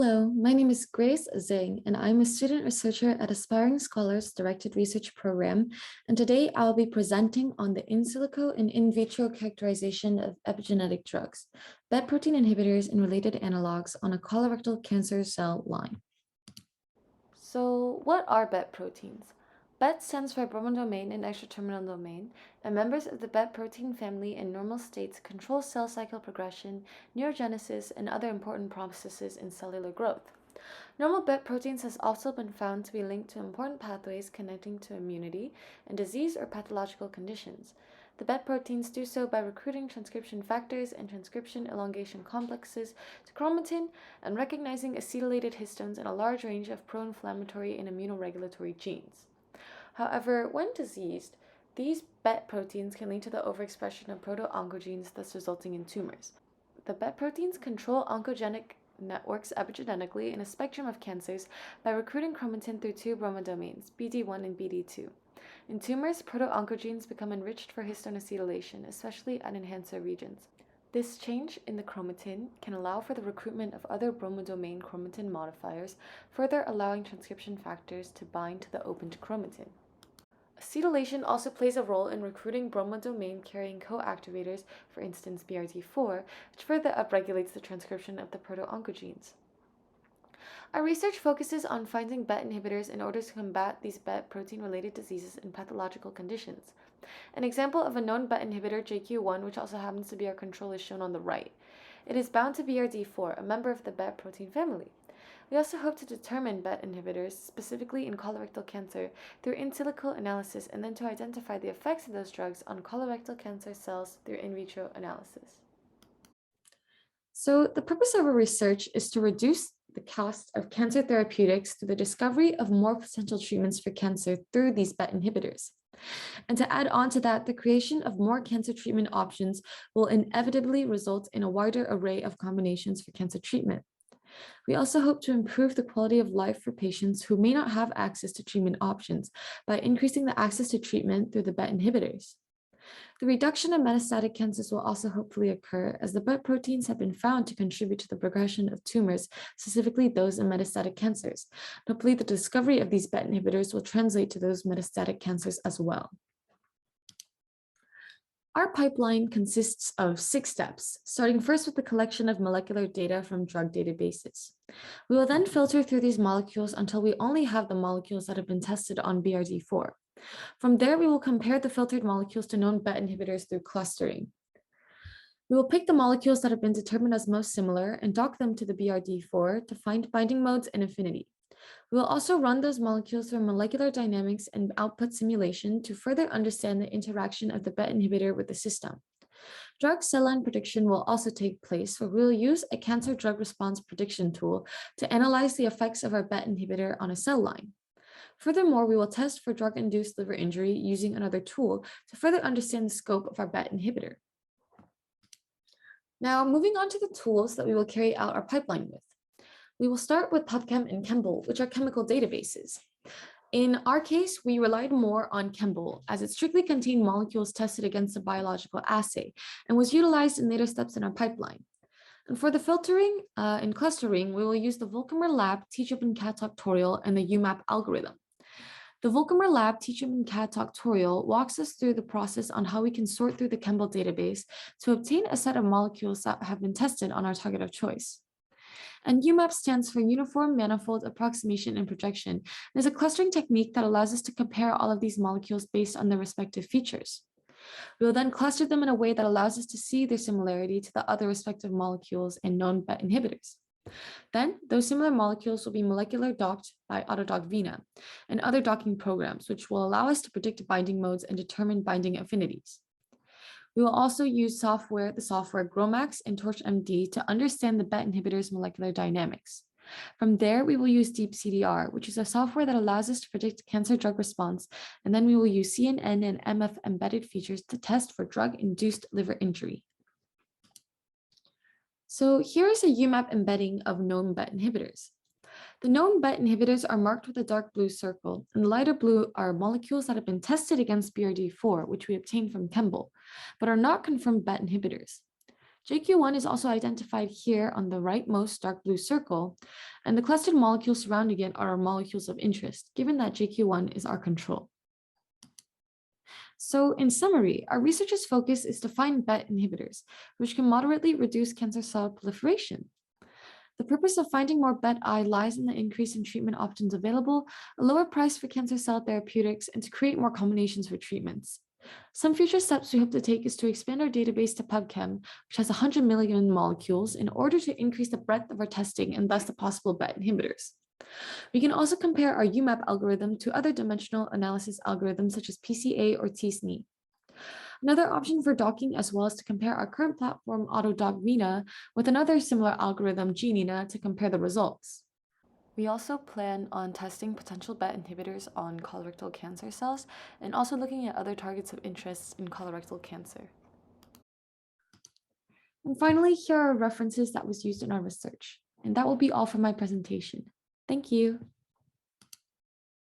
Hello, my name is Grace Zang, and I'm a student researcher at Aspiring Scholars Directed Research Program, and today I'll be presenting on the in-silico and in vitro characterization of epigenetic drugs, BET protein inhibitors and related analogs on a colorectal cancer cell line. So what are BET proteins? BET stands for bromodomain and extra-terminal domain, and members of the BET protein family in normal states control cell cycle progression, neurogenesis, and other important processes in cellular growth. Normal BET proteins has also been found to be linked to important pathways connecting to immunity and disease or pathological conditions. The BET proteins do so by recruiting transcription factors and transcription elongation complexes to chromatin and recognizing acetylated histones in a large range of pro-inflammatory and immunoregulatory genes. However, when diseased, these BET proteins can lead to the overexpression of proto-oncogenes, thus resulting in tumors. The BET proteins control oncogenic networks epigenetically in a spectrum of cancers by recruiting chromatin through two bromodomains, BD1 and BD2. In tumors, proto-oncogenes become enriched for histone acetylation, especially at enhancer regions. This change in the chromatin can allow for the recruitment of other bromodomain chromatin modifiers, further allowing transcription factors to bind to the opened chromatin. Acetylation also plays a role in recruiting bromodomain carrying co-activators, for instance BRD4, which further upregulates the transcription of the proto-oncogenes. Our research focuses on finding BET inhibitors in order to combat these BET protein-related diseases and pathological conditions. An example of a known BET inhibitor, JQ1, which also happens to be our control, is shown on the right. It is bound to BRD4, a member of the BET protein family. We also hope to determine BET inhibitors, specifically in colorectal cancer, through in silico analysis and then to identify the effects of those drugs on colorectal cancer cells through in vitro analysis. So the purpose of our research is to reduce the cost of cancer therapeutics through the discovery of more potential treatments for cancer through these BET inhibitors. And to add on to that, the creation of more cancer treatment options will inevitably result in a wider array of combinations for cancer treatment. We also hope to improve the quality of life for patients who may not have access to treatment options by increasing the access to treatment through the BET inhibitors. The reduction of metastatic cancers will also hopefully occur as the BET proteins have been found to contribute to the progression of tumors, specifically those in metastatic cancers. Hopefully, the discovery of these BET inhibitors will translate to those metastatic cancers as well. Our pipeline consists of 6 steps, starting first with the collection of molecular data from drug databases. We will then filter through these molecules until we only have the molecules that have been tested on BRD4. From there, we will compare the filtered molecules to known BET inhibitors through clustering. We will pick the molecules that have been determined as most similar and dock them to the BRD4 to find binding modes and affinity. We will also run those molecules through molecular dynamics and output simulation to further understand the interaction of the BET inhibitor with the system. Drug cell line prediction will also take place, where we will use a cancer drug response prediction tool to analyze the effects of our BET inhibitor on a cell line. Furthermore, we will test for drug-induced liver injury using another tool to further understand the scope of our BET inhibitor. Now, moving on to the tools that we will carry out our pipeline with. We will start with PubChem and Chembl, which are chemical databases. In our case, we relied more on Chembl as it strictly contained molecules tested against a biological assay and was utilized in later steps in our pipeline. And for the filtering and clustering, we will use the Volkamer Lab teach-up-and-cat tutorial and the UMAP algorithm. The Volkamer Lab teach-up-and-cat tutorial walks us through the process on how we can sort through the Chembl database to obtain a set of molecules that have been tested on our target of choice. And UMAP stands for Uniform Manifold Approximation and Projection, and is a clustering technique that allows us to compare all of these molecules based on their respective features. We will then cluster them in a way that allows us to see their similarity to the other respective molecules and known BET inhibitors. Then, those similar molecules will be molecular docked by AutoDock-VINA and other docking programs, which will allow us to predict binding modes and determine binding affinities. We will also use the software GROMACS and TORCH-MD to understand the BET inhibitor's molecular dynamics. From there, we will use DeepCDR, which is a software that allows us to predict cancer drug response, and then we will use CNN and MF embedded features to test for drug-induced liver injury. So here is a UMAP embedding of known BET inhibitors. The known BET inhibitors are marked with a dark blue circle, and the lighter blue are molecules that have been tested against BRD4, which we obtained from Chembl, but are not confirmed BET inhibitors. JQ1 is also identified here on the rightmost dark blue circle, and the clustered molecules surrounding it are our molecules of interest, given that JQ1 is our control. So in summary, our researchers' focus is to find BET inhibitors, which can moderately reduce cancer cell proliferation. The purpose of finding more BET-I lies in the increase in treatment options available, a lower price for cancer cell therapeutics, and to create more combinations for treatments. Some future steps we hope to take is to expand our database to PubChem, which has 100 million molecules, in order to increase the breadth of our testing and thus the possible BET inhibitors. We can also compare our UMAP algorithm to other dimensional analysis algorithms such as PCA or t-SNE. Another option for docking as well is to compare our current platform AutoDoc-RENA with another similar algorithm, GNINA, to compare the results. We also plan on testing potential BET inhibitors on colorectal cancer cells and also looking at other targets of interest in colorectal cancer. And finally, here are references that was used in our research. And that will be all for my presentation. Thank you.